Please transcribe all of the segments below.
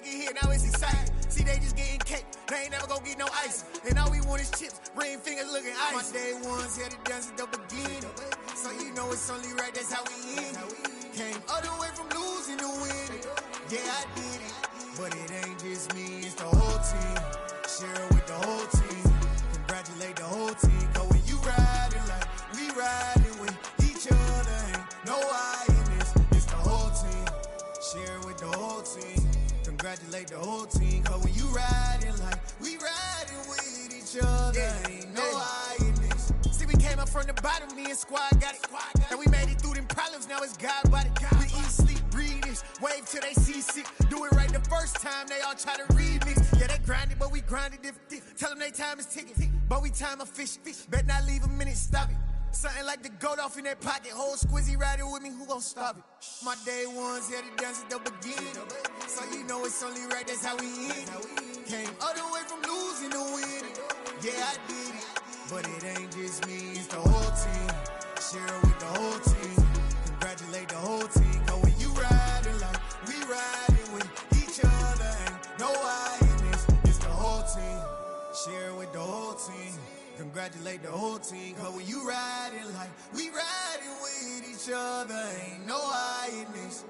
get hit, now it's exciting. See, they just getting cake, they ain't never gonna get no ice. And all we want is chips, ring fingers looking ice. My day ones had it done since the beginning, so you know it's only right, that's how we end it. Came all the way from losing to winning. Yeah, I did it, but it ain't just me, it's the whole team. Share it with the whole team. Congratulate the whole team. Cause when you riding like we riding with each other, ain't no I in this. It's the whole team. Share it with the whole team. Congratulate the whole team. Cause when you riding like we riding with each other, ain't no I in this. See, we came up from the bottom, me and squad got it. And we made it through them problems, now it's God body. We eat, sleep, breathe this. Wave till they see sick. Do it right the first time, they all try to remix. Yeah, they grinded, but we grinded different. Tell them they time is ticking, but we time efficient. Bet not leave a minute, stop it. Something like the goat off in their pocket. Whole squizzy riding with me, who gon' stop it? My day ones had it done since the beginning, so you know it's only right, that's how we end it. Came all the way from losing to winning. Yeah, I did it, but it ain't just me, it's the whole team. Share it with the whole team. Congratulate the whole team. Cause when you riding like we riding with each other, ain't no I in this. It's the whole team. Share it with the whole team. Congratulate the whole team. Cause when you riding like we riding with each other, ain't no I in this.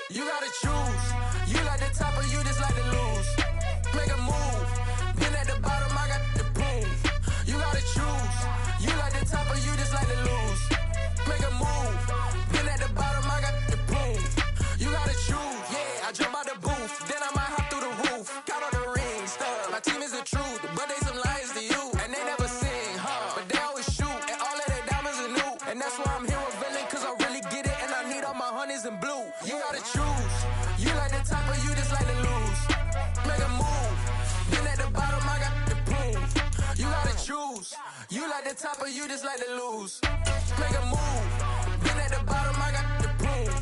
You gotta choose. You like the top or you just like to lose. Make a move. Been at the bottom, I got the proof. You gotta choose. You like the top or you just like to lose. Make a move. Been at the bottom, I got the proof. You gotta choose. Yeah, I jump out the booth. Then I might hop through the roof. Count all the rings, stuff. My team is the truth, but they some liars to you. And they never sing, but they always shoot. And all of their diamonds are new. And that's why I'm here revealing, cause I really get it. And I need all my honeys in blue. You gotta choose. You like the top or you just like to lose. Make a move. Been at the bottom, I got the proof. You gotta choose. You like the top or you just like to lose. Make a move. Been at the bottom, I got the proof.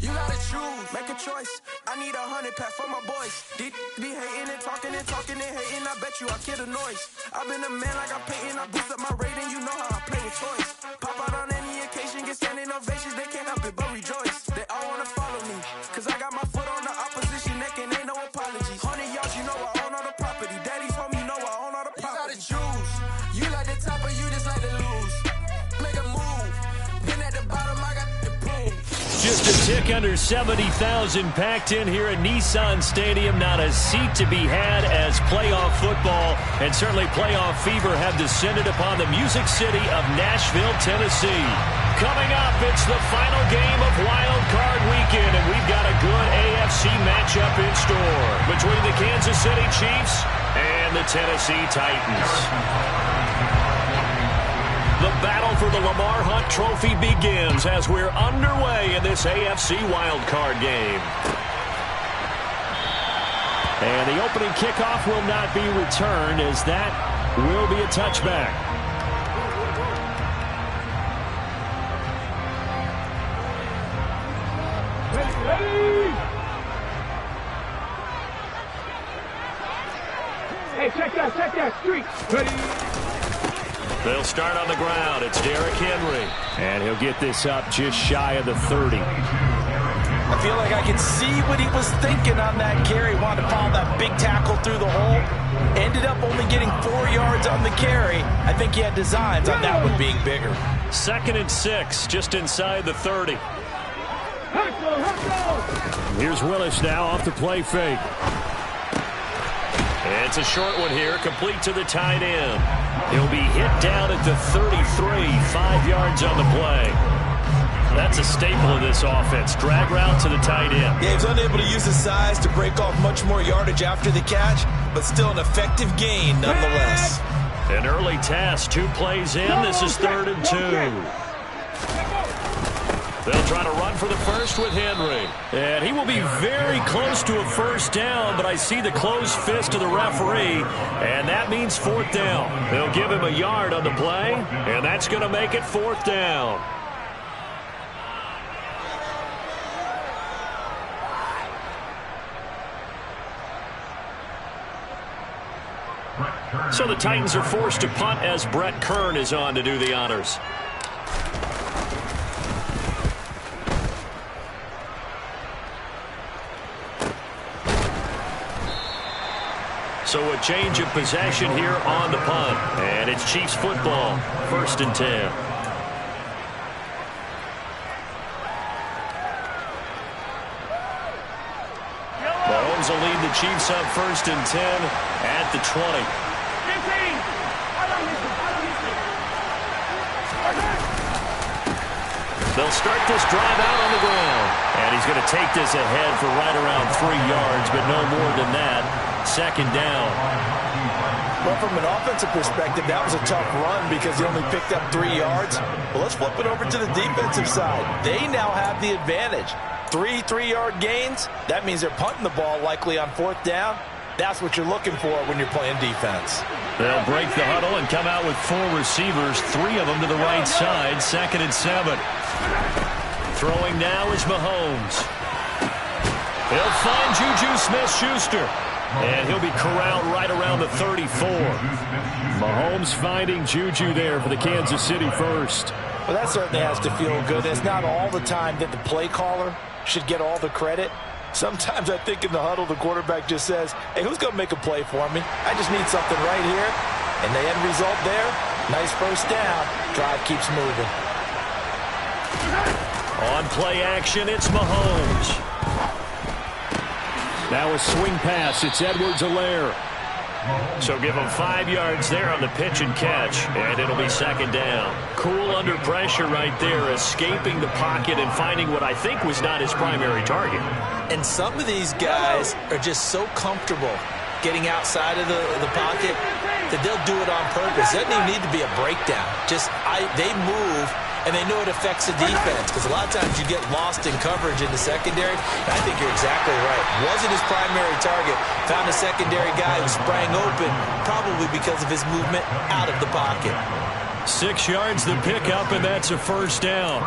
You gotta choose. Make a choice. I need 100 pack for my boys. Be hating and talking and hating. I bet you I kill the noise. I've been a man like I'm Peyton. I boost up my rating. You know how I play with choice. Pop out on any occasion, get standing ovations. They can't help it but rejoice. They all wanna follow me, cause I got my foot on the opposition neck and ain't no apologies. 100 yards, you know I own all the property. Daddy's home, you know I own all the property. You gotta choose. You like the top or you just like to lose. Make a move. Been at the bottom, I got the proof. Just a tick under 70,000 packed in here at Nissan Stadium. Not a seat to be had as playoff football and certainly playoff fever have descended upon the Music City of Nashville, Tennessee. Coming up, it's the final game of Wild Card Weekend, and we've got a good AFC matchup in store between the Kansas City Chiefs and the Tennessee Titans. The battle for the Lamar Hunt Trophy begins as we're underway in this AFC Wild Card game. And the opening kickoff will not be returned as that will be a touchback. Hey, check that street. Ready? They'll start on the ground. It's Derrick Henry. And he'll get this up just shy of the 30. I feel like I can see what he was thinking on that carry. Wanted to follow that big tackle through the hole. Ended up only getting 4 yards on the carry. I think he had designs on that one being bigger. 2nd and 6, just inside the 30. Here's Willis now off the play fake. It's a short one here, complete to the tight end. He'll be hit down at the 33, 5 yards on the play. That's a staple of this offense. Drag route to the tight end. Yeah, he's unable to use his size to break off much more yardage after the catch, but still an effective gain nonetheless. An early test, 2 plays in. This is 3rd and 2. They'll try to run for the first with Henry. And he will be very close to a first down, but I see the closed fist of the referee, and that means fourth down. They'll give him a yard on the play, and that's going to make it fourth down. So the Titans are forced to punt as Brett Kern is on to do the honors. So a change of possession here on the punt. And it's Chiefs football, 1st and 10. Mahomes will lead the Chiefs up 1st and 10 at the 20. They'll start this drive out on the ground. And he's going to take this ahead for right around 3 yards, but no more than that. 2nd down. Well, from an offensive perspective, that was a tough run because he only picked up 3 yards. Well, let's flip it over to the defensive side. They now have the advantage. 3 3-yard gains. That means they're punting the ball likely on 4th down. That's what you're looking for when you're playing defense. They'll break the huddle and come out with 4 receivers, 3 of them to the right side, 2nd and 7. Throwing now is Mahomes. He'll find Juju Smith-Schuster. And he'll be corralled right around the 34. Mahomes finding Juju there for the Kansas City first. Well, that certainly has to feel good. It's not all the time that the play caller should get all the credit. Sometimes I think in the huddle, the quarterback just says, hey, who's going to make a play for me? I just need something right here. And the end result there, nice first down. Drive keeps moving. On play action, it's Mahomes. Now a swing pass. It's Edwards-Helaire. So give him 5 yards there on the pitch and catch, and it'll be 2nd down. Cool under pressure right there, escaping the pocket and finding what I think was not his primary target. And some of these guys are just so comfortable getting outside of the pocket that they'll do it on purpose. It doesn't even need to be a breakdown. They move, and they know it affects the defense because a lot of times you get lost in coverage in the secondary. And I think you're exactly right. Wasn't his primary target. Found a secondary guy who sprang open, probably because of his movement out of the pocket. 6 yards the pickup, and that's a first down.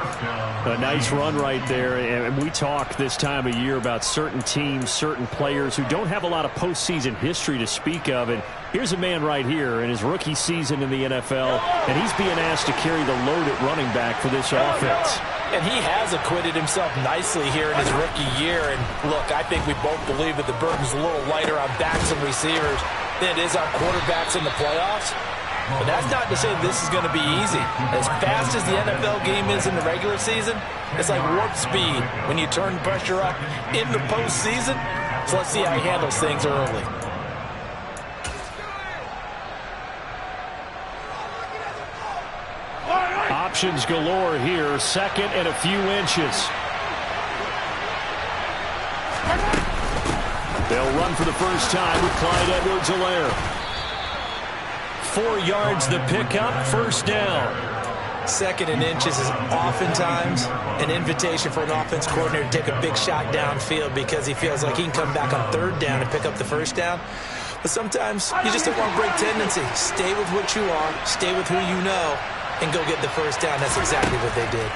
A nice run right there. And we talk this time of year about certain teams, certain players who don't have a lot of postseason history to speak of. And here's a man right here in his rookie season in the NFL, and he's being asked to carry the load at running back for this offense. And he has acquitted himself nicely here in his rookie year. And look, I think we both believe that the burden's a little lighter on backs and receivers than it is on quarterbacks in the playoffs. But that's not to say this is going to be easy. As fast as the NFL game is in the regular season, it's like warp speed when you turn pressure up in the postseason. So let's see how he handles things early. Options galore here. 2nd and a few inches. They'll run for the first time with Clyde Edwards-Helaire. 4 yards the pickup, first down. 2nd and inches is oftentimes an invitation for an offense coordinator to take a big shot downfield because he feels like he can come back on 3rd down and pick up the first down. But sometimes you just don't want to break tendency. Stay with what you are, stay with who you know, and go get the first down. That's exactly what they did.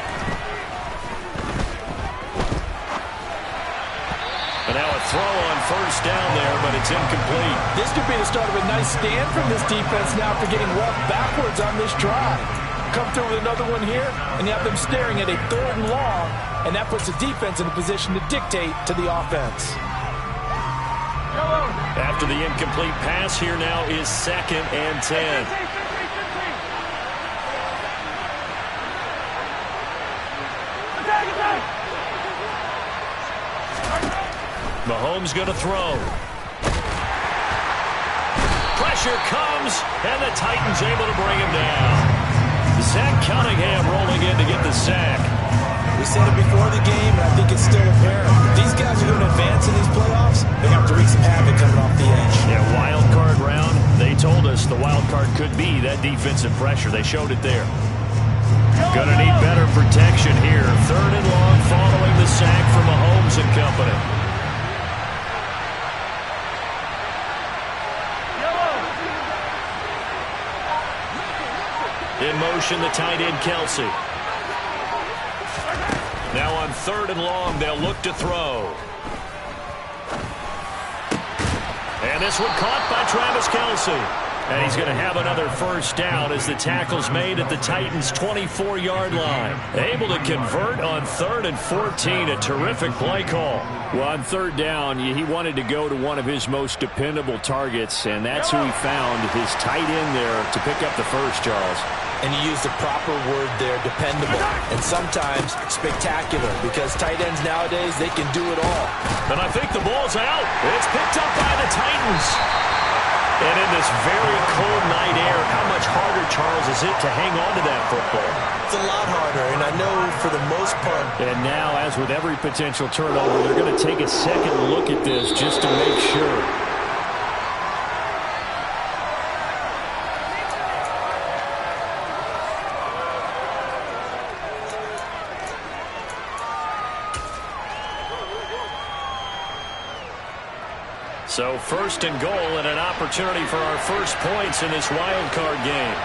And now a throw on first down there, but it's incomplete. This could be the start of a nice stand from this defense now for getting walked backwards on this drive. Come through with another one here, and you have them staring at a 3rd and long, and that puts the defense in a position to dictate to the offense. After the incomplete pass, here now is 2nd and 10. Mahomes going to throw. Pressure comes, and the Titans able to bring him down. Zach Cunningham rolling in to get the sack. We said it before the game, and I think it's still apparent. If these guys are going to advance in these playoffs, they have to wreak some havoc coming off the edge. Yeah, wild card round. They told us the wild card could be that defensive pressure. They showed it there. Going to need better protection here. 3rd and long following the sack from Mahomes and company. In motion, the tight end, Kelsey. Now on 3rd and long, they'll look to throw. And this one caught by Travis Kelsey. And he's going to have another first down as the tackle's made at the Titans' 24-yard line. Able to convert on 3rd and 14. A terrific play call. Well, on 3rd down, he wanted to go to one of his most dependable targets, and that's who he found, his tight end there, to pick up the first, Charles. And he used the proper word there, dependable, and sometimes spectacular, because tight ends nowadays, they can do it all. And I think the ball's out. It's picked up by the Titans. And in this very cold night air, how much harder, Charles, is it to hang on to that football? It's a lot harder, and I know for the most part. And now, as with every potential turnover, they're going to take a second look at this just to make sure. So 1st and goal and an opportunity for our first points in this wild card game.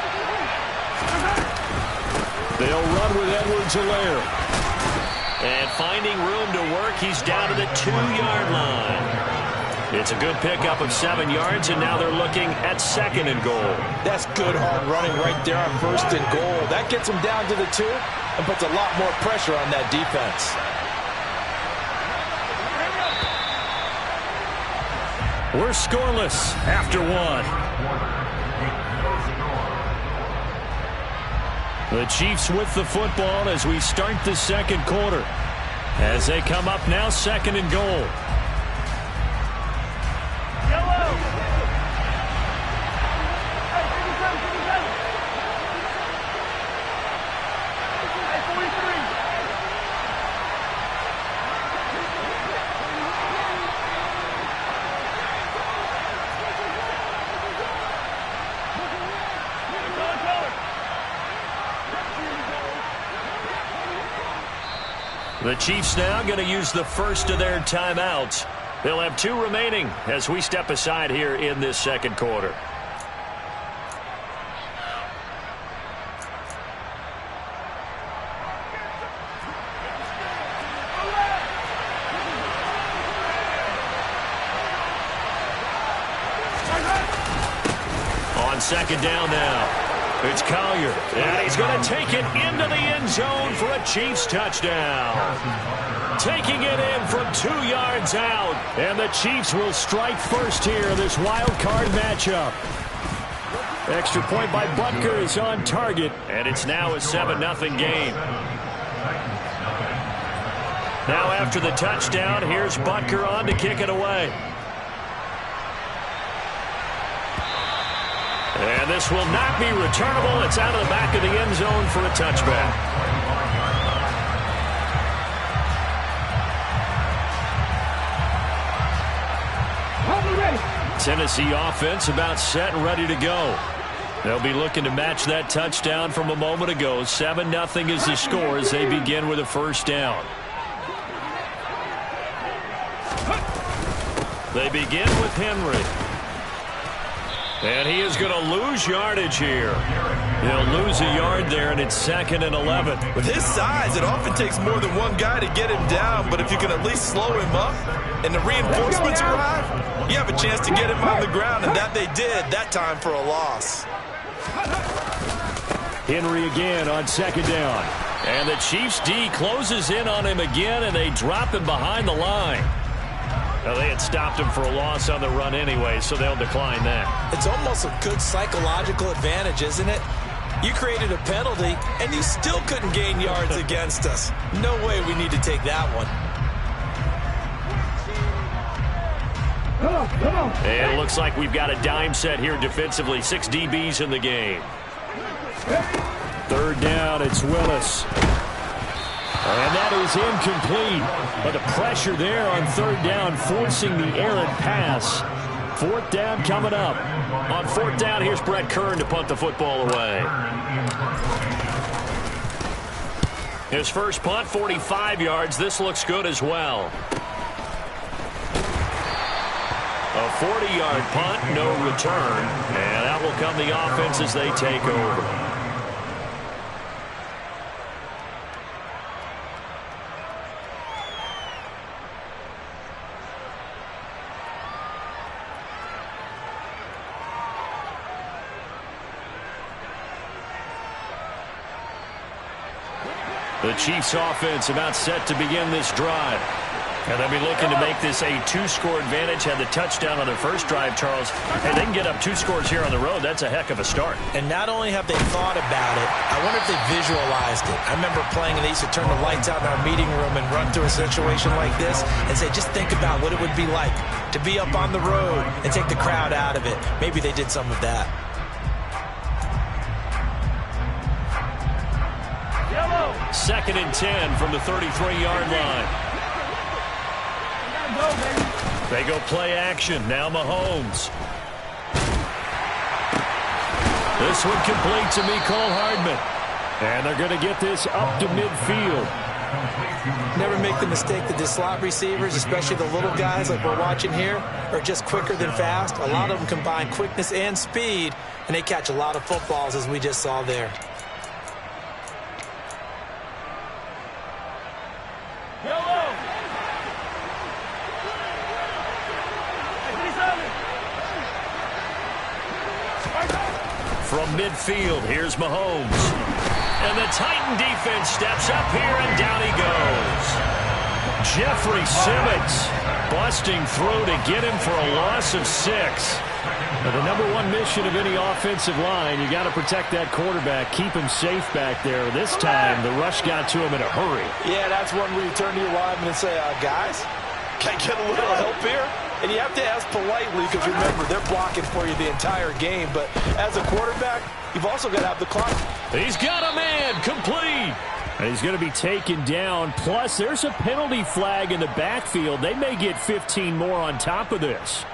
They'll run with Edwards-Helaire. And finding room to work, he's down to the 2-yard line. It's a good pickup of 7 yards, and now they're looking at 2nd and goal. That's good hard running right there on 1st and goal. That gets them down to the 2 and puts a lot more pressure on that defense. We're scoreless after 1. The Chiefs with the football as we start the 2nd quarter. As they come up now, 2nd and goal. The Chiefs now going to use the first of their timeouts. They'll have 2 remaining as we step aside here in this 2nd quarter. On 2nd down now. It's Collier, and he's going to take it into the end zone for a Chiefs touchdown. Taking it in from 2 yards out, and the Chiefs will strike first here in this wild card matchup. Extra point by Butker is on target, and it's now a 7-0 game. Now after the touchdown, here's Butker on to kick it away. And this will not be returnable. It's out of the back of the end zone for a touchback. Tennessee offense about set and ready to go. They'll be looking to match that touchdown from a moment ago. 7-0 is the score as they begin with a first down. They begin with Henry. And he is going to lose yardage here. He'll lose a yard there, and it's 2nd and 11. With his size, it often takes more than one guy to get him down, but if you can at least slow him up and the reinforcements arrive, you have a chance to get him on the ground, and that they did that time for a loss. Henry again on 2nd down. And the Chiefs D closes in on him again, and they drop him behind the line. Now, they had stopped him for a loss on the run anyway, so they'll decline that. It's almost a good psychological advantage, isn't it? You created a penalty, and you still couldn't gain yards against us. No way we need to take that one. And it looks like we've got a dime set here defensively. 6 DBs in the game. 3rd down, it's Willis. And that is incomplete. But the pressure there on 3rd down, forcing the errant pass. 4th down coming up. On 4th down, here's Brett Kern to punt the football away. His first punt, 45 yards. This looks good as well. A 40-yard punt, no return. And out will come the offense as they take over. The Chiefs offense about set to begin this drive. And they'll be looking to make this a two-score advantage. Had the touchdown on their first drive, Charles. Hey, they can get up 2 scores here on the road. That's a heck of a start. And not only have they thought about it, I wonder if they visualized it. I remember playing and they used to turn the lights out in our meeting room and run through a situation like this and say, just think about what it would be like to be up on the road and take the crowd out of it. Maybe they did some of that. Second and 10 from the 33-yard line. They go play action. Now Mahomes. This one complete to Mecole Hardman. And they're going to get this up to midfield. Never make the mistake that the slot receivers, especially the little guys like we're watching here, are just quicker than fast. A lot of them combine quickness and speed, and they catch a lot of footballs, as we just saw there. From midfield, here's Mahomes. And the Titan defense steps up here, and down he goes. Jeffrey Simmons busting through to get him for a loss of 6. Now, the number one mission of any offensive line, you got to protect that quarterback, keep him safe back there. This time, the rush got to him in a hurry. Yeah, that's one where you turn to your lineman and say, guys, can I get a little help here? And you have to ask politely because, remember, they're blocking for you the entire game. But as a quarterback, you've also got to have the clock. He's got a man complete. And he's going to be taken down. Plus, there's a penalty flag in the backfield. They may get 15 more on top of this.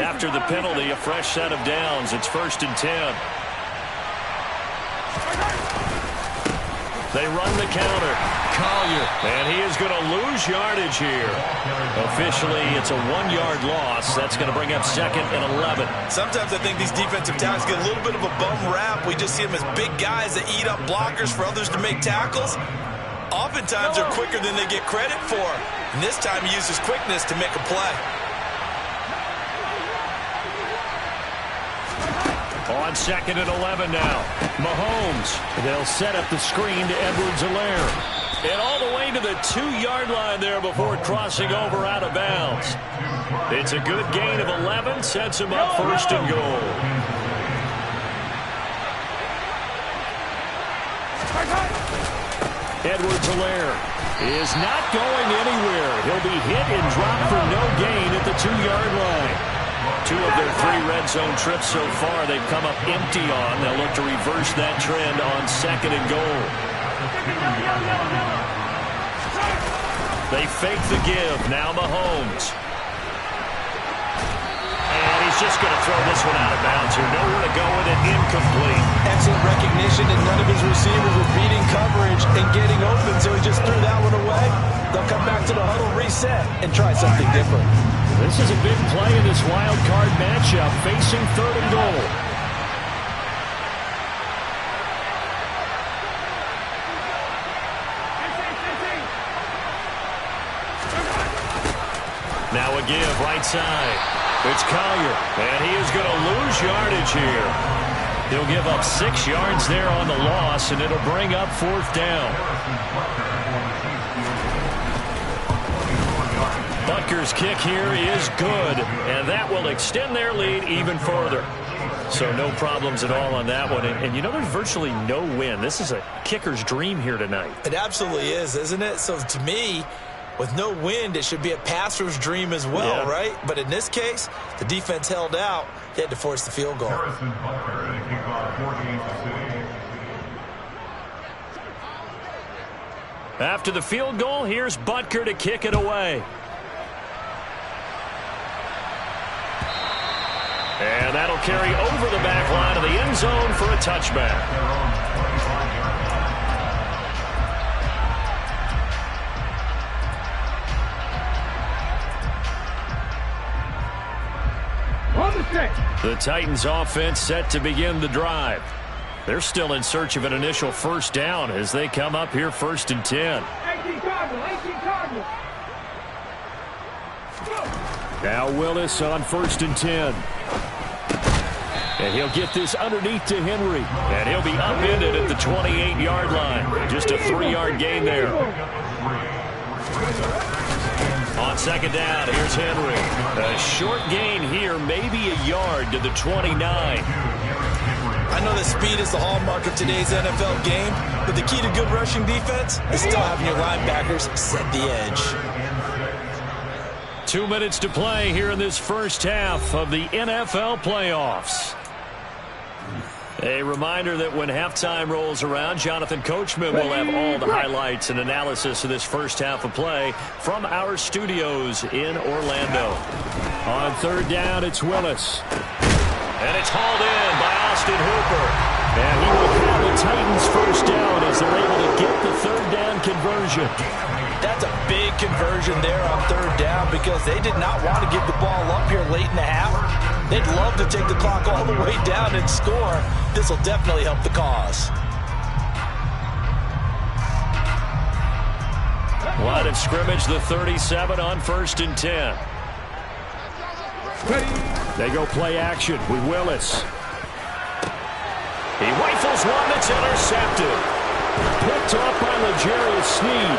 After the penalty, a fresh set of downs. It's 1st and 10. They run the counter. Collier, and he is going to lose yardage here. Officially, it's a 1-yard loss. That's going to bring up 2nd and 11. Sometimes I think these defensive tackles get a little bit of a bum rap. We just see them as big guys that eat up blockers for others to make tackles. Oftentimes, they're quicker than they get credit for. And this time, he uses quickness to make a play. On 2nd and 11 now. Mahomes. They'll set up the screen to Edwards-Helaire. And all the way to the 2-yard line there before crossing over out of bounds. It's a good gain of 11. Sets him up 1st and goal. Edwards-Helaire is not going anywhere. He'll be hit and dropped for no gain at the 2-yard line. 2 of their 3 red zone trips so far they've come up empty on. They'll look to reverse that trend on 2nd and goal. They fake the give. Now Mahomes. And he's just going to throw this one out of bounds here. Nowhere to go with it. Incomplete. Excellent recognition, and none of his receivers were beating coverage and getting open, so he just threw that one away. They'll come back to the huddle, reset, and try something different. This is a big play in this wild card matchup, facing 3rd and goal. Now a give, right side. It's Collier, and he is going to lose yardage here. He'll give up 6 yards there on the loss, and it'll bring up 4th down. Butker's kick here is good, and that will extend their lead even further. So no problems at all on that one. And you know, there's virtually no win. This is a kicker's dream here tonight. It absolutely is, isn't it? So to me, with no wind, it should be a passer's dream as well, right? But in this case, the defense held out. They had to force the field goal. After the field goal, here's Butker to kick it away. carry over the back line of the end zone for a touchback. The Titans offense set to begin the drive. They're still in search of an initial first down as they come up here 1st and 10. 18 Cardinals. Now Willis on 1st and 10. And he'll get this underneath to Henry. And he'll be upended at the 28-yard line. Just a 3-yard gain there. On 2nd down, here's Henry. A short gain here, maybe a yard to the 29. I know that speed is the hallmark of today's NFL game, but the key to good rushing defense is still having your linebackers set the edge. 2 minutes to play here in this first half of the NFL playoffs. A reminder that when halftime rolls around, Jonathan Coachman will have all the highlights and analysis of this first half of play from our studios in Orlando. On 3rd down, it's Willis. And it's hauled in by Austin Hooper. And he will call the Titans first down as they're able to get the 3rd down conversion. That's a big conversion there on 3rd down because they did not want to give the ball up here late in the half. They'd love to take the clock all the way down and score. This will definitely help the cause. Line of scrimmage, the 37 on 1st and 10. They go play action with Willis. He rifles one that's intercepted. Picked off by L'Jarius Sneed.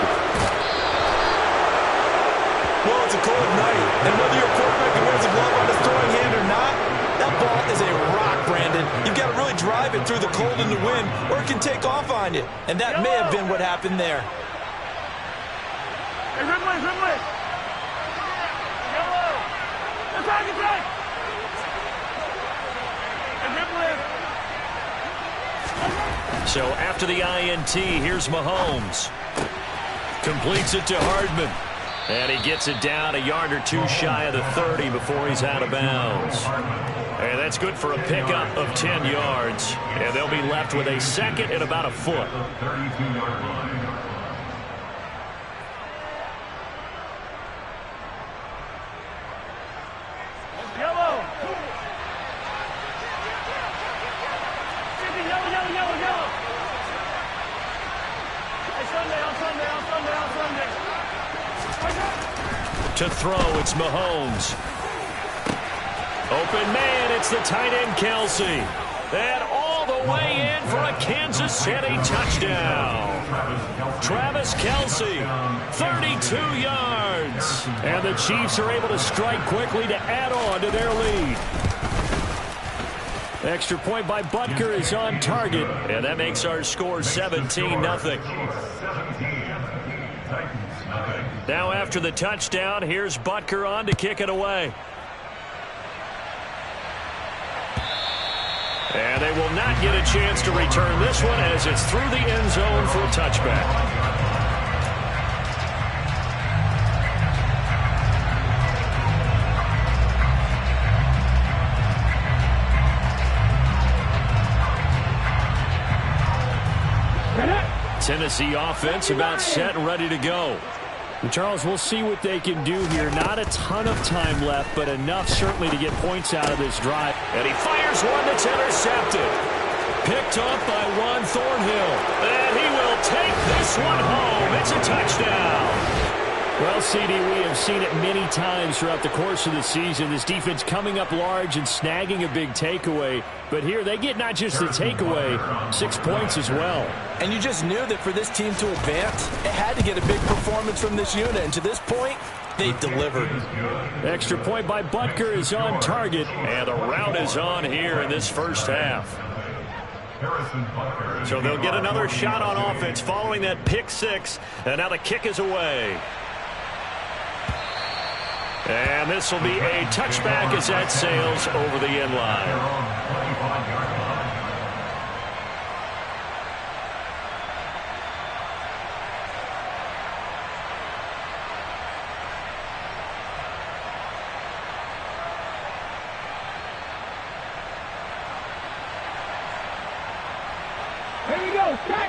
Well, it's a cold night, and whether your quarterback wears a glove on his throwing hand or not, that ball is a rock, Brandon. You've got to really drive it through the cold and the wind, or it can take off on you. And that may have been what happened there. Hey, Ridley. Yellow. Attack. So after the INT, here's Mahomes. Completes it to Hardman. And he gets it down a yard or two shy of the 30 before he's out of bounds. And that's good for a pickup of 10 yards. And they'll be left with a 2nd and about a foot. Yellow. To throw, it's Mahomes. Open man, it's the tight end Kelsey. And all the way in for a Kansas City touchdown. Travis Kelsey, 32 yards. And the Chiefs are able to strike quickly to add on to their lead. Extra point by Butker is on target. And that makes our score 17-0. Now after the touchdown, here's Butker on to kick it away. And they will not get a chance to return this one as it's through the end zone for a touchback. Tennessee offense about set and ready to go. And Charles, we'll see what they can do here. Not a ton of time left, but enough certainly to get points out of this drive. And he fires one that's intercepted. Picked off by Juan Thornhill. And he will take this one home. It's a touchdown. Well, CD, we have seen it many times throughout the course of the season. This defense coming up large and snagging a big takeaway. But here they get not just the takeaway, 6 points as well. And you just knew that for this team to advance, it had to get a big performance from this unit. And to this point, they've delivered. Extra point by Butker is on target. And the rout is on here in this first half. So they'll get another shot on offense following that pick six. And now the kick is away. And this will be a touchback as that sails over the end line.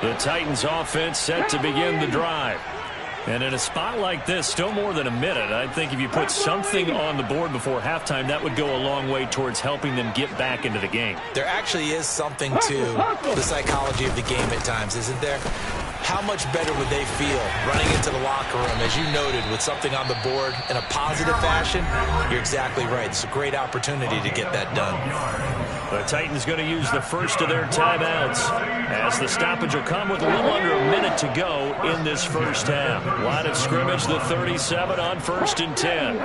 The Titans offense set to begin the drive. And in a spot like this, still more than a minute, I think if you put something on the board before halftime, that would go a long way towards helping them get back into the game. There actually is something to the psychology of the game at times, isn't there? How much better would they feel running into the locker room, as you noted, with something on the board in a positive fashion? You're exactly right. It's a great opportunity to get that done. The Titans going to use the first of their timeouts, as the stoppage will come with a little under a minute to go in this first half. Line of scrimmage, the 37 on 1st and 10.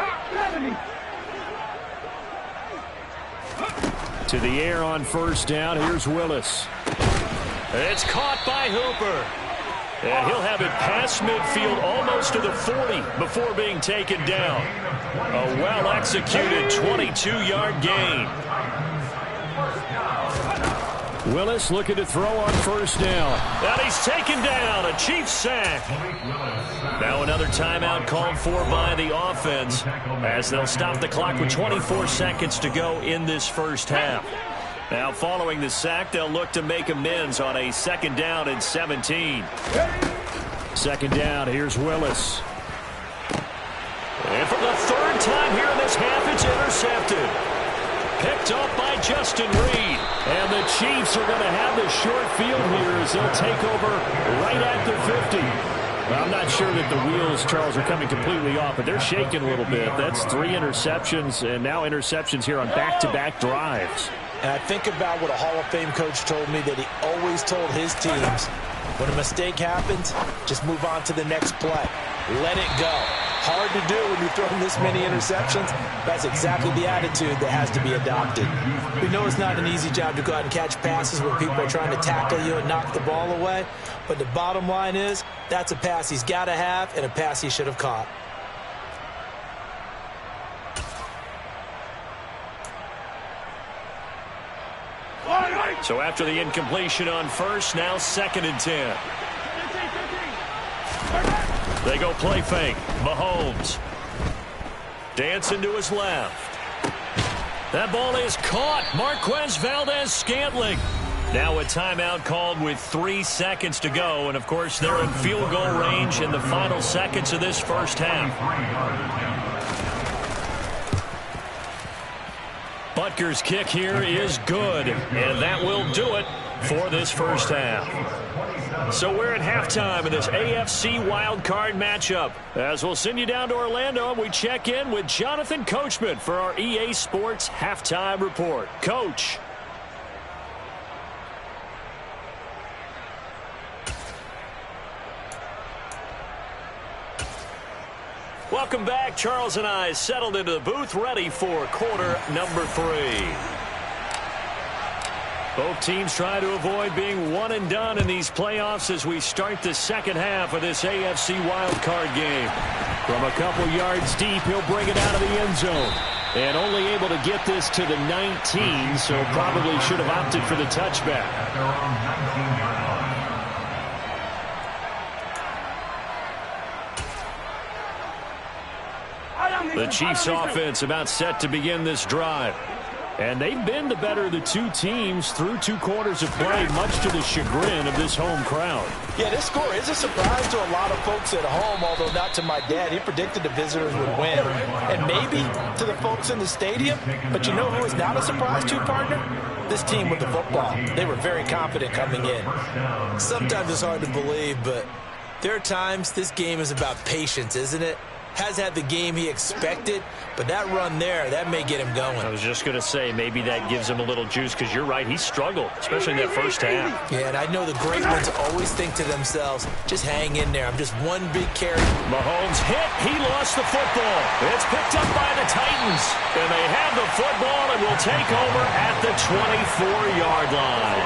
To the air on first down. Here's Willis. It's caught by Hooper. And he'll have it past midfield almost to the 40 before being taken down. A well-executed 22-yard gain. Willis looking to throw on first down. And he's taken down. A Chiefs sack. Now another timeout called for by the offense, as they'll stop the clock with 24 seconds to go in this first half. Now following the sack, they'll look to make amends on a 2nd down and 17. 2nd down, here's Willis. And for the 3rd time here in this half, it's intercepted. Picked up by Justin Reed. And the Chiefs are going to have the short field here as they'll take over right at the 50. Well, I'm not sure that the wheels, Charles, are coming completely off, but they're shaking a little bit. That's 3 interceptions, and now interceptions here on back-to-back drives. And I think about what a Hall of Fame coach told me, that he always told his teams, when a mistake happens, just move on to the next play. Let it go. Hard to do when you're throwing this many interceptions. That's exactly the attitude that has to be adopted. We know it's not an easy job to go out and catch passes when people are trying to tackle you and knock the ball away. But the bottom line is, that's a pass he's got to have and a pass he should have caught. So after the incompletion on first, now 2nd and 10. They go play fake. Mahomes. Dancing to his left. That ball is caught. Marquez Valdez-Scantling. Now a timeout called with 3 seconds to go. And, of course, they're in field goal range in the final seconds of this first half. Butker's kick here is good, and that will do it for this first half. So we're at halftime in this AFC wildcard matchup, as we'll send you down to Orlando and we check in with Jonathan Coachman for our EA Sports Halftime Report. Coach. Welcome back. Charles and I settled into the booth, ready for quarter number 3. Both teams try to avoid being one and done in these playoffs as we start the second half of this AFC wildcard game. From a couple yards deep, he'll bring it out of the end zone. And only able to get this to the 19, so probably should have opted for the touchback. The Chiefs offense about set to begin this drive. And they've been the better of the two teams through 2 quarters of play, much to the chagrin of this home crowd. Yeah, this score is a surprise to a lot of folks at home, although not to my dad. He predicted the visitors would win. And maybe to the folks in the stadium. But you know who is not a surprise to, partner? This team with the football. They were very confident coming in. Sometimes it's hard to believe, but there are times this game is about patience, isn't it? Has had the game he expected, but that run there, that may get him going. I was just going to say, maybe that gives him a little juice, because you're right, he struggled, especially in that first half. Yeah, and I know the great ones always think to themselves, just hang in there. I'm just one big carry. Mahomes hit. He lost the football. It's picked up by the Titans, and they have the football and will take over at the 24-yard line.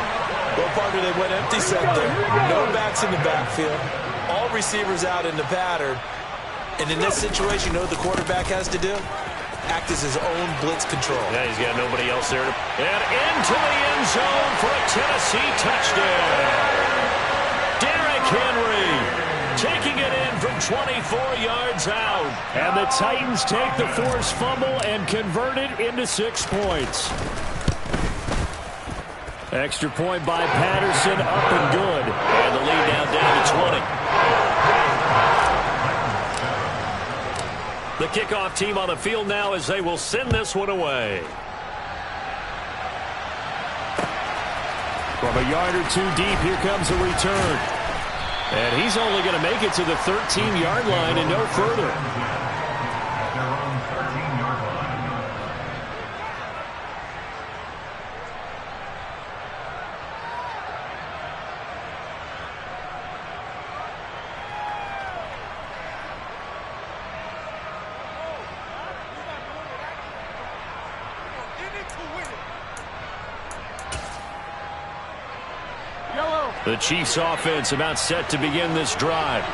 Well, partner, they went empty set there. No backs in the backfield. All receivers out in the pattern. And in this situation, you know what the quarterback has to do? Act as his own blitz control. Yeah, he's got nobody else there. And into the end zone for a Tennessee touchdown. Derrick Henry taking it in from 24 yards out. And the Titans take the forced fumble and convert it into 6 points. Extra point by Patterson, up and good. And the lead now down to 20. The kickoff team on the field now as they will send this one away. From a yard or two deep, here comes a return. And he's only going to make it to the 13-yard line and no further. The Chiefs offense about set to begin this drive.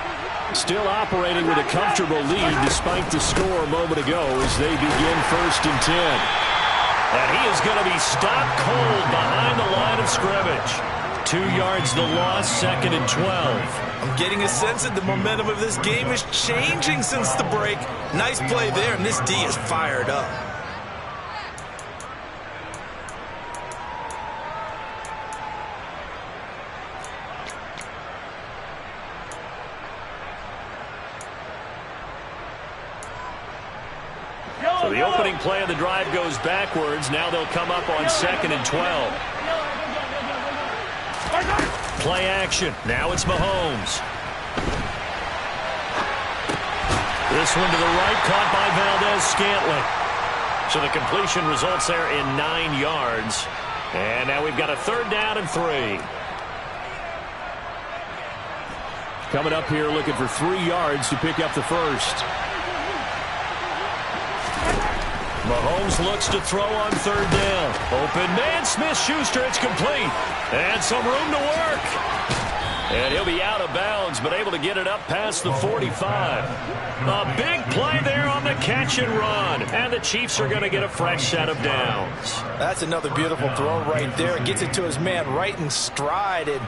Still operating with a comfortable lead despite the score a moment ago as they begin 1st and 10. And he is going to be stopped cold behind the line of scrimmage. 2 yards the loss, 2nd and 12. I'm getting a sense that the momentum of this game is changing since the break. Nice play there, and this D is fired up. So the opening play of the drive goes backwards. Now they'll come up on 2nd and 12. Play action. Now it's Mahomes. This one to the right, caught by Valdez-Scantling. So the completion results there in 9 yards. And now we've got a 3rd down and 3. Coming up here looking for 3 yards to pick up the first. Mahomes looks to throw on 3rd down. Open man, Smith-Schuster, it's complete. And some room to work. And he'll be out of bounds, but able to get it up past the 45. A big play there on the catch and run. And the Chiefs are going to get a fresh set of downs. That's another beautiful throw right there. Gets it to his man right in stride. And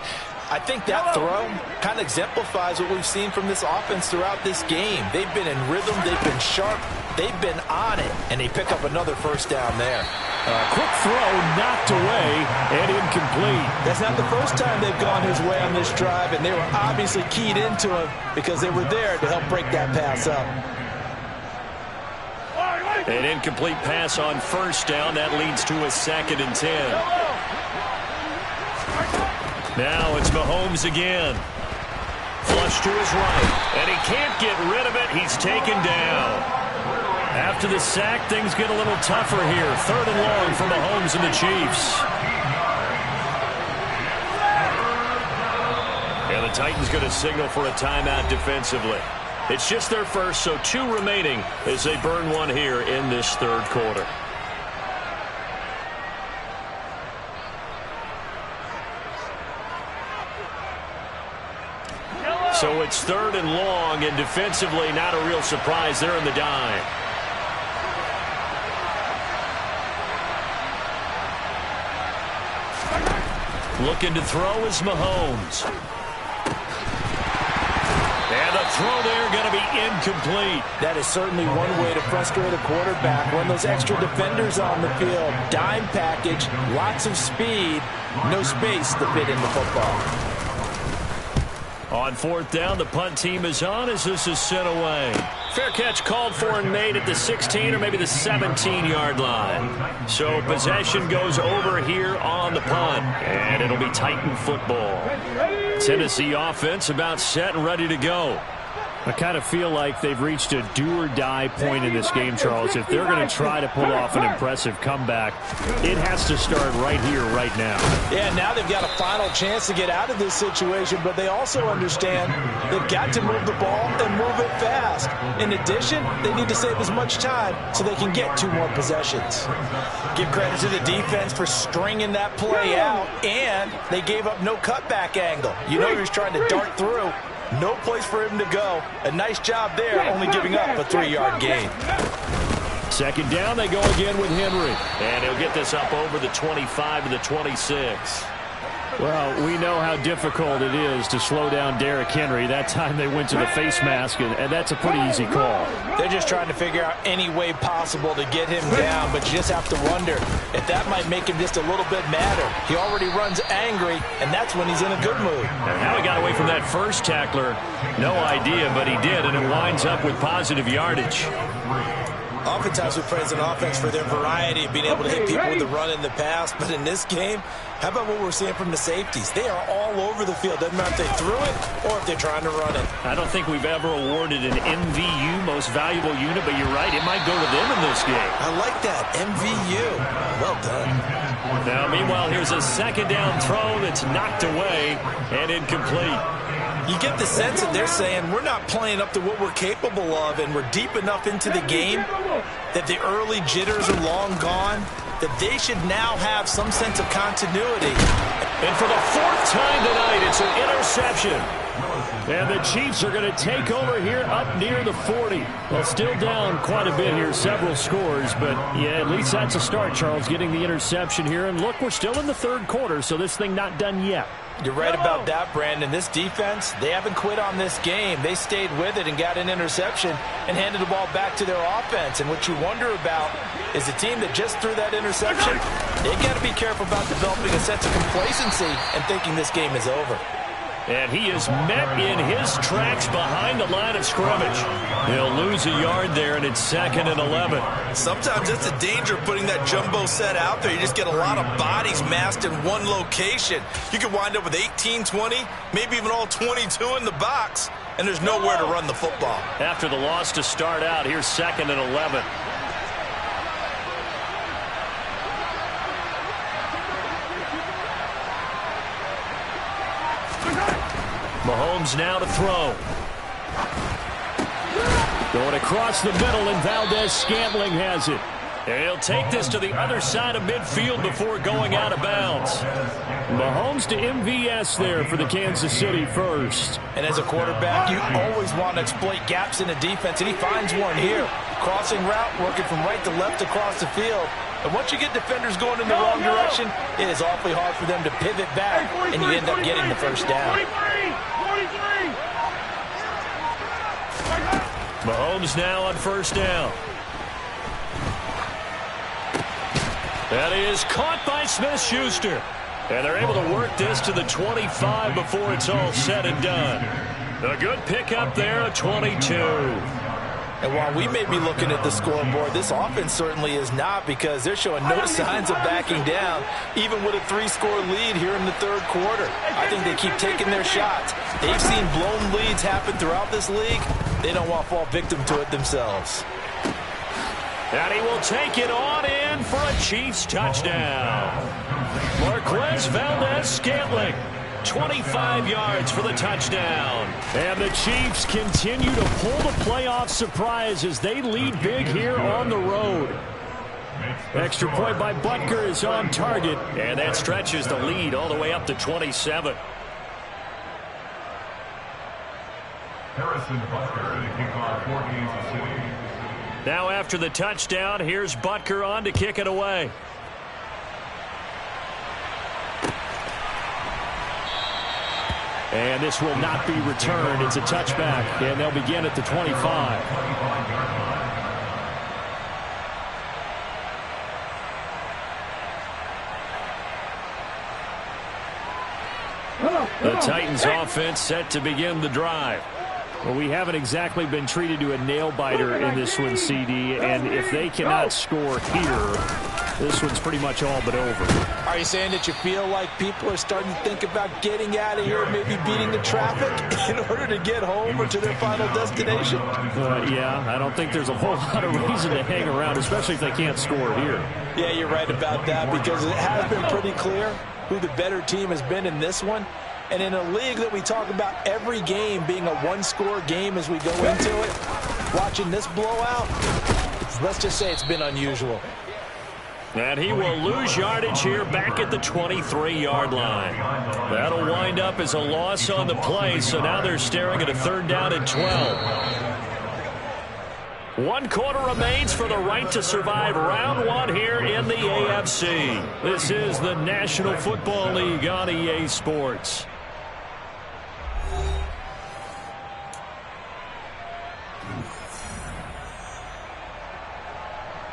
I think that throw kind of exemplifies what we've seen from this offense throughout this game. They've been in rhythm. They've been sharp. They've been on it. And they pick up another 1st down there. Quick throw knocked away and incomplete. That's not the first time they've gone his way on this drive. And they were obviously keyed into him because they were there to help break that pass up. An incomplete pass on 1st down. That leads to a 2nd and 10. Now it's Mahomes again. Flush to his right. And he can't get rid of it. He's taken down. After the sack, things get a little tougher here. 3rd and long for Mahomes and the Chiefs. And the Titans going to signal for a timeout defensively. It's just their first, so 2 remaining as they burn one here in this 3rd quarter. So it's 3rd and long, and defensively not a real surprise. They're in the dime. Looking to throw is Mahomes. And the throw there going to be incomplete. That is certainly one way to frustrate a quarterback. Run those extra defenders on the field. Dime package, lots of speed, no space to fit in the football. On 4th down, the punt team is on as this is sent away. Fair catch called for and made at the 16 or maybe the 17-yard line. So possession goes over here on the punt, and it'll be Titan football. Tennessee offense about set and ready to go. I kind of feel like they've reached a do-or-die point in this game, Charles. If they're going to try to pull off an impressive comeback, it has to start right here, right now. Yeah, now they've got a final chance to get out of this situation, but they also understand they've got to move the ball and move it fast. In addition, they need to save as much time so they can get 2 more possessions. Give credit to the defense for stringing that play out, and they gave up no cutback angle. You know he was trying to dart through. No place for him to go. A nice job there, only giving up a 3-yard gain. 2nd down, they go again with Henry. And he'll get this up over the 25 to the 26. Well, we know how difficult it is to slow down Derrick Henry. That time they went to the face mask, and that's a pretty easy call. They're just trying to figure out any way possible to get him down, but you just have to wonder if that might make him just a little bit madder. He already runs angry, and that's when he's in a good mood. And how he got away from that first tackler, no idea, but he did, and it winds up with positive yardage. Oftentimes we praise an offense for their variety of being able to hit people with the run in the pass, but in this game, how about what we're seeing from the safeties? They are all over the field. Doesn't matter if they threw it or if they're trying to run it. I don't think we've ever awarded an MVU, most valuable unit, but you're right, it might go to them in this game. I like that, MVU. Well done. Now, meanwhile, here's a second down throw that's knocked away and incomplete. You get the sense that they're saying we're not playing up to what we're capable of, and we're deep enough into the game that the early jitters are long gone, that they should now have some sense of continuity. And for the fourth time tonight, it's an interception. And the Chiefs are going to take over here up near the 40. Well, still down quite a bit here, several scores, but yeah, at least that's a start, Charles, getting the interception here. And look, we're still in the third quarter, so this thing not done yet. You're right about that, Brandon. This defense, they haven't quit on this game. They stayed with it and got an interception and handed the ball back to their offense. And what you wonder about is the team that just threw that interception, they got to be careful about developing a sense of complacency and thinking this game is over. And he is met in his tracks behind the line of scrimmage. He'll lose a yard there, and it's 2nd and 11. Sometimes that's the danger of putting that jumbo set out there. You just get a lot of bodies massed in one location. You could wind up with 18, 20, maybe even all 22 in the box, and there's nowhere to run the football. After the loss to start out, here's 2nd and 11. Mahomes now to throw. Going across the middle, and Valdez-Scantling has it. And he'll take this to the other side of midfield before going out of bounds. Mahomes to MVS there for the Kansas City first. And as a quarterback, you always want to exploit gaps in a defense, and he finds one here. Crossing route, working from right to left across the field. And once you get defenders going in the wrong direction, it is awfully hard for them to pivot back, and you end up getting the first down. Mahomes now on first down. That is caught by Smith-Schuster. And they're able to work this to the 25 before it's all said and done. A good pickup there, a 22. And while we may be looking at the scoreboard, this offense certainly is not, because they're showing no signs of backing down, even with a 3-score lead here in the third quarter. I think they keep taking their shots. They've seen blown leads happen throughout this league. They don't want to fall victim to it themselves. And he will take it on in for a Chiefs touchdown. Marquez Valdez-Scantling, 25 yards for the touchdown. And the Chiefs continue to pull the playoff surprise as they lead big here on the road. Extra point by Butker is on target, and that stretches the lead all the way up to 27. Harrison Butker, the kickoff for Kansas City. Now after the touchdown, here's Butker on to kick it away. And this will not be returned. It's a touchback, and they'll begin at the 25. The Titans offense set to begin the drive. Well, we haven't exactly been treated to a nail-biter in this one, CD, and if they cannot score here, this one's pretty much all but over. Are you saying that you feel like people are starting to think about getting out of here, maybe beating the traffic in order to get home or to their final destination? Yeah, I don't think there's a whole lot of reason to hang around, especially if they can't score here. Yeah, you're right about that, because it has been pretty clear who the better team has been in this one. And in a league that we talk about every game being a one-score game as we go into it, watching this blowout, let's just say it's been unusual. And he will lose yardage here back at the 23-yard line. That'll wind up as a loss on the play, so now they're staring at a 3rd down and 12. 1 quarter remains for the right to survive round 1 here in the AFC. This is the National Football League on EA Sports.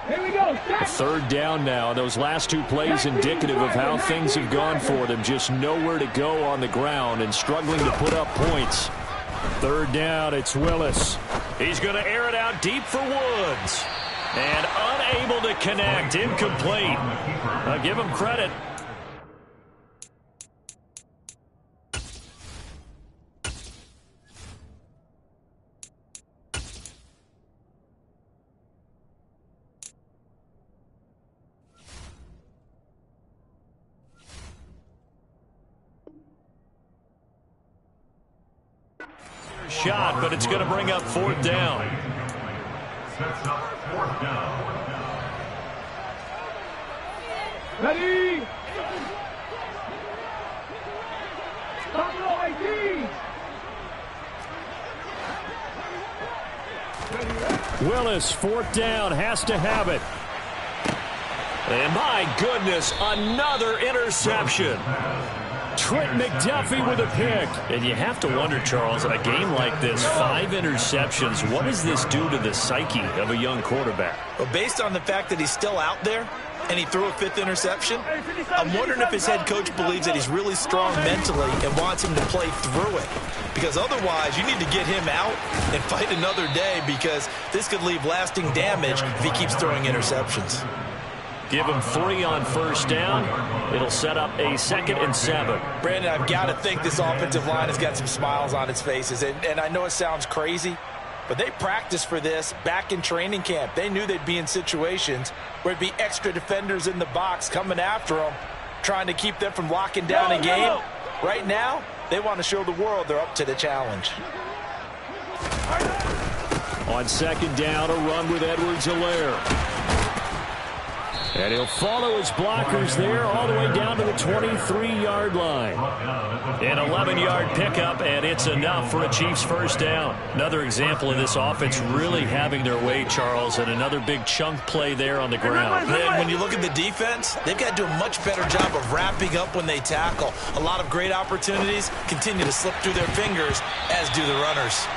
Here we go. Third down now. Those last 2 plays indicative of how things have gone for them. Just nowhere to go on the ground and struggling to put up points. Third down, it's Willis. He's going to air it out deep for Woods. And unable to connect. Incomplete. I'll give him credit. Shot, but it's going to bring up 4th down. Sets up 4th down. Ready. Buffalo 18. Willis, 4th down, has to have it. And my goodness, another interception. Trent McDuffie with a pick. And you have to wonder, Charles, in a game like this, 5 interceptions, what does this do to the psyche of a young quarterback? Well, based on the fact that he's still out there and he threw a 5th interception, I'm wondering if his head coach believes that he's really strong mentally and wants him to play through it. Because otherwise, you need to get him out and fight another day, because this could leave lasting damage if he keeps throwing interceptions. Give him 3 on 1st down. It'll set up a 2nd and 7. Brandon, I've got to think this offensive line has got some smiles on its faces. And I know it sounds crazy, but they practiced for this back in training camp. They knew they'd be in situations where it'd be extra defenders in the box coming after them, trying to keep them from locking down a game. Right now, they want to show the world they're up to the challenge. On 2nd down, a run with Edwards-Helaire. And he'll follow his blockers there all the way down to the 23-yard line. An 11-yard pickup, and it's enough for a Chiefs 1st down. Another example of this offense really having their way, Charles, and another big chunk play there on the ground. And when you look at the defense, they've got to do a much better job of wrapping up when they tackle. A lot of great opportunities continue to slip through their fingers, as do the runners.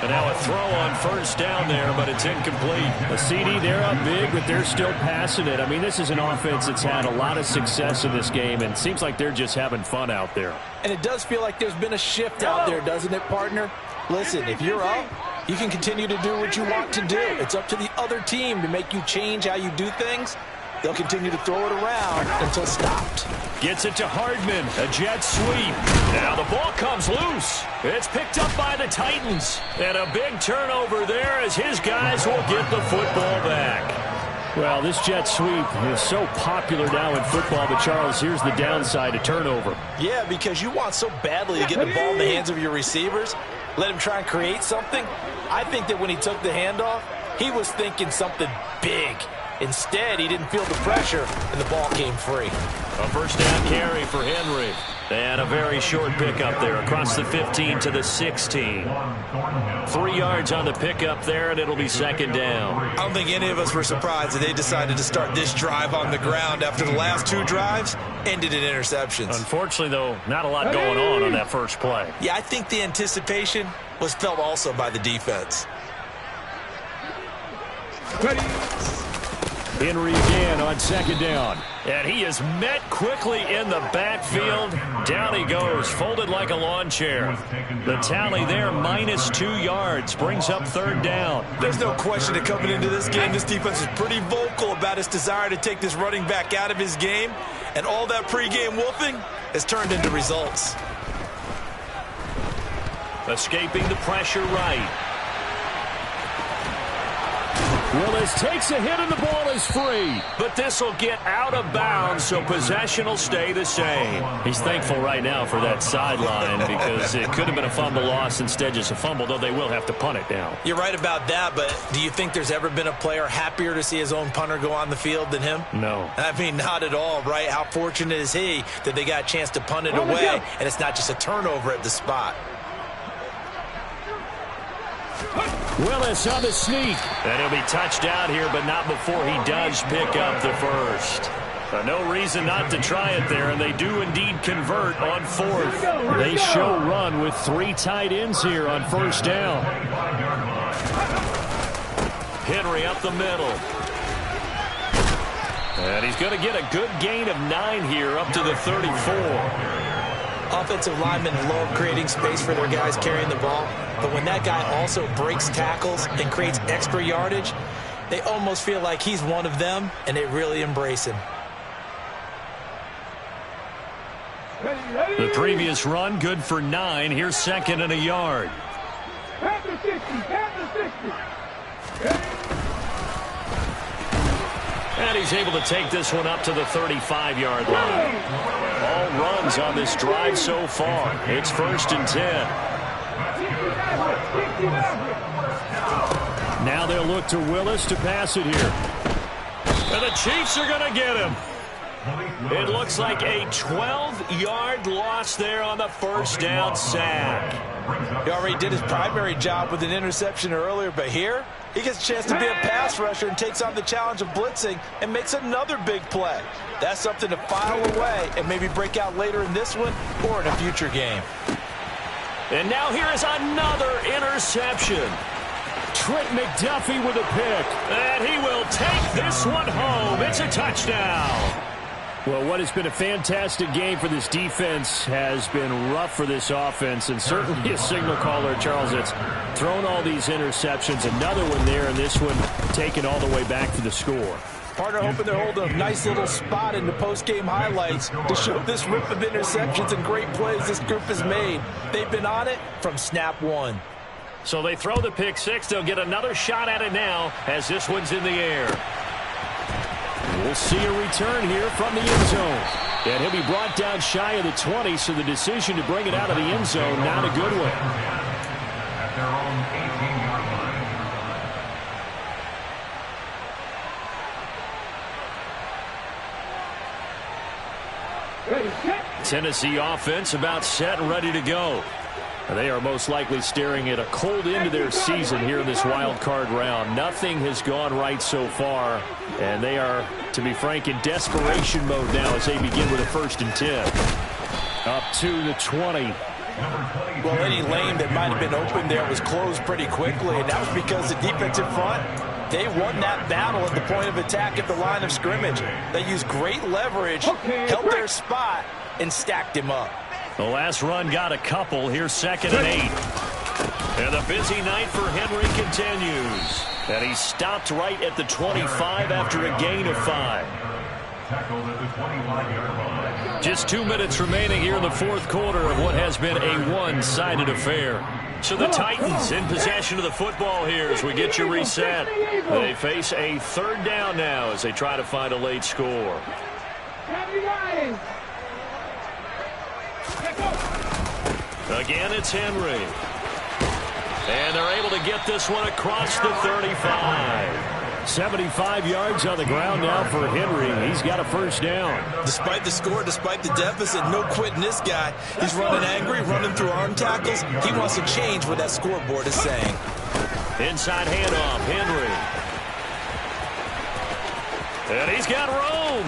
And now a throw on 1st down there, but it's incomplete. A CD, they're up big, but they're still passing it. I mean, this is an offense that's had a lot of success in this game, and it seems like they're just having fun out there. And it does feel like there's been a shift out there, doesn't it, partner? Listen, if you're up, you can continue to do what you want to do. It's up to the other team to make you change how you do things. They'll continue to throw it around until stopped. Gets it to Hardman. A jet sweep. Now the ball comes loose. It's picked up by the Titans. And a big turnover there as his guys will get the football back. Well, this jet sweep is so popular now in football, but Charles, here's the downside, a turnover. Yeah, because you want so badly to get the ball in the hands of your receivers, let him try and create something. I think that when he took the handoff, he was thinking something big. Instead, he didn't feel the pressure, and the ball came free. A 1st down carry for Henry. And a very short pickup there across the 15 to the 16. 3 yards on the pickup there, and it'll be 2nd down. I don't think any of us were surprised that they decided to start this drive on the ground after the last 2 drives ended in interceptions. Unfortunately, though, not a lot going on that first play. Yeah, I think the anticipation was felt also by the defense. Ready. Henry again on 2nd down. And he is met quickly in the backfield. Down he goes, folded like a lawn chair. The tally there, -2 yards, brings up 3rd down. There's no question that coming into this game, this defense is pretty vocal about its desire to take this running back out of his game. And all that pregame wolfing has turned into results. Escaping the pressure right. Willis takes a hit and the ball is free. But this will get out of bounds, so possession will stay the same. He's thankful right now for that sideline because it could have been a fumble loss, instead just a fumble, though they will have to punt it now. You're right about that, but do you think there's ever been a player happier to see his own punter go on the field than him? No. I mean, not at all, right? How fortunate is he that they got a chance to punt it away, and it's not just a turnover at the spot. Willis on the sneak. And he'll be touched out here, but not before he does pick up the first. No reason not to try it there, and they do indeed convert on fourth. They show run with 3 tight ends here on first down. Henry up the middle. And he's going to get a good gain of 9 here up to the 34. Offensive linemen love creating space for their guys carrying the ball, but when that guy also breaks tackles and creates extra yardage, they almost feel like he's one of them, and they really embrace him. The previous run, good for 9. Here's second and a yard. And he's able to take this one up to the 35-yard line. All runs on this drive so far. It's 1st and 10. Now they'll look to Willis to pass it here. And the Chiefs are going to get him. It looks like a 12-yard loss there on the first down sack. He already did his primary job with an interception earlier, but here he gets a chance to be a pass rusher and takes on the challenge of blitzing and makes another big play. That's something to file away and maybe break out later in this one or in a future game. And now here is another interception. Trent McDuffie with a pick. And he will take this one home. It's a touchdown. Well, what has been a fantastic game for this defense has been rough for this offense, and certainly a signal caller, Charles, that's thrown all these interceptions. Another one there, and this one taken all the way back for the score. Partner hoping to hold a nice little spot in the post-game highlights to show this rip of interceptions and great plays this group has made. They've been on it from snap one. So they throw the pick six. They'll get another shot at it now as this one's in the air. We'll see a return here from the end zone. And he'll be brought down shy of the 20, so the decision to bring it out of the end zone, not a good one. At their own 18-yard line. Tennessee offense about set and ready to go. They are most likely staring at a cold end to their season here in this wild card round. Nothing has gone right so far, and they are, to be frank, in desperation mode now as they begin with a 1st and 10. Up to the 20. Well, any lane that might have been open there was closed pretty quickly, and that was because the defensive front, they won that battle at the point of attack at the line of scrimmage. They used great leverage, held their spot, and stacked him up. The last run got a couple. Here's 2nd and 8. And the busy night for Henry continues. And he stopped right at the 25 after a gain of 5. Tackled at the 21-yard line. Just 2 minutes remaining here in the fourth quarter of what has been a one-sided affair. So the Titans in possession of the football here as we get you reset. They face a 3rd down now as they try to find a late score. Again, it's Henry. And they're able to get this one across the 35. 75 yards on the ground now for Henry. He's got a 1st down. Despite the score, despite the deficit, no quitting this guy. He's running angry, running through arm tackles. He wants to change what that scoreboard is saying. Inside handoff, Henry. And he's got room.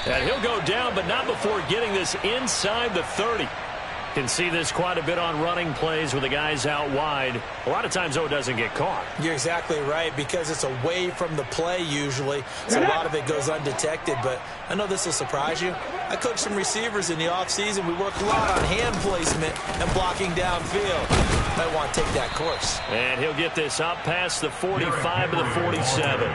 And he'll go down, but not before getting this inside the 30. Can see this quite a bit on running plays with the guys out wide. A lot of times, though, it doesn't get caught. You're exactly right, because it's away from the play usually, so a lot of it goes undetected. But I know this will surprise you. I coached some receivers in the offseason. We worked a lot on hand placement and blocking downfield. Might want to take that course. And he'll get this up past the 45 to the 47.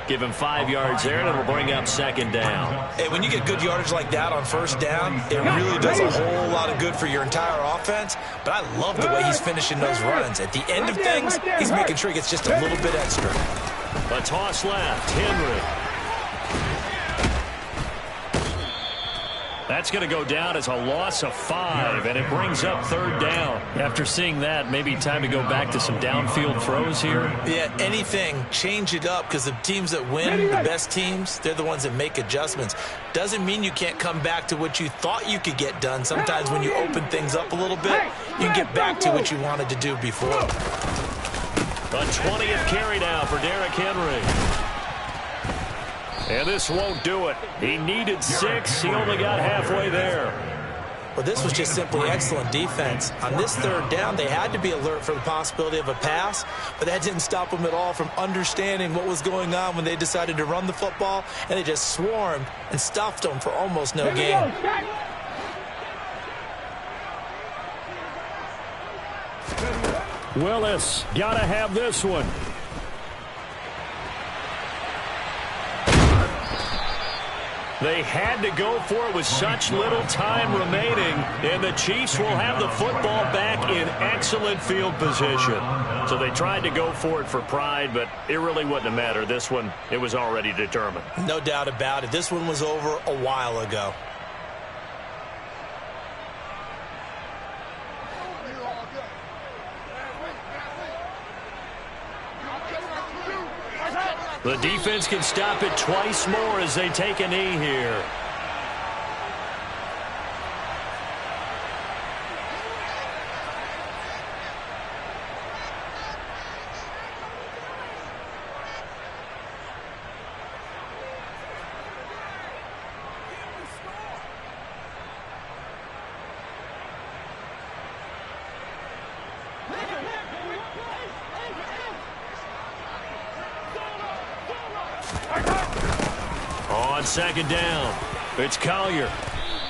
Give him 5 yards there, and it'll bring up 2nd down. Hey, when you get good yardage like that on 1st down, it really does a whole lot of good for your entire offense. But I love the way he's finishing those runs. At the end of things, he's making sure he gets just a little bit extra. A toss left, Henry. That's going to go down as a loss of 5, and it brings up 3rd down. After seeing that, maybe time to go back to some downfield throws here. Yeah, anything, change it up, because the teams that win, the best teams, they're the ones that make adjustments. Doesn't mean you can't come back to what you thought you could get done. Sometimes when you open things up a little bit, you can get back to what you wanted to do before. A 20th carry now for Derrick Henry. And this won't do it. He needed 6. He only got halfway there. Well, this was just simply excellent defense. On this 3rd down, they had to be alert for the possibility of a pass, but that didn't stop them at all from understanding what was going on when they decided to run the football, and they just swarmed and stuffed them for almost no gain. Willis, got to have this one. They had to go for it with such little time remaining, and the Chiefs will have the football back in excellent field position. So they tried to go for it for pride, but it really wouldn't have mattered. This one, it was already determined. No doubt about it. This one was over a while ago. The defense can stop it twice more as they take a knee here. On 2nd down, it's Collier.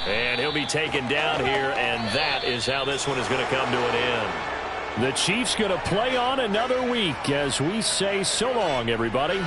And he'll be taken down here, and that is how this one is going to come to an end. The Chiefs going to play on another week as we say so long, everybody.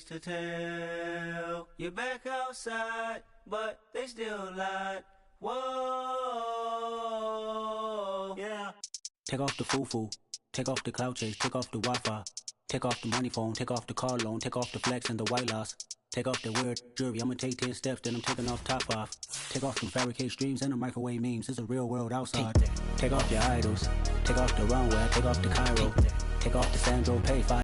to tell. You're back outside, but they still lied. Whoa, yeah. Take off the foo-foo, take off the cloud chase, take off the Wi-Fi, take off the money phone, take off the car loan, take off the flex and the white loss. Take off the weird jewelry, I'ma take 10 steps, then I'm taking off top off. Take off them fabricate streams and the microwave memes, it's a real world outside. Take off your idols, take off the runway, take off the Cairo, take off the Sandro Pay 5.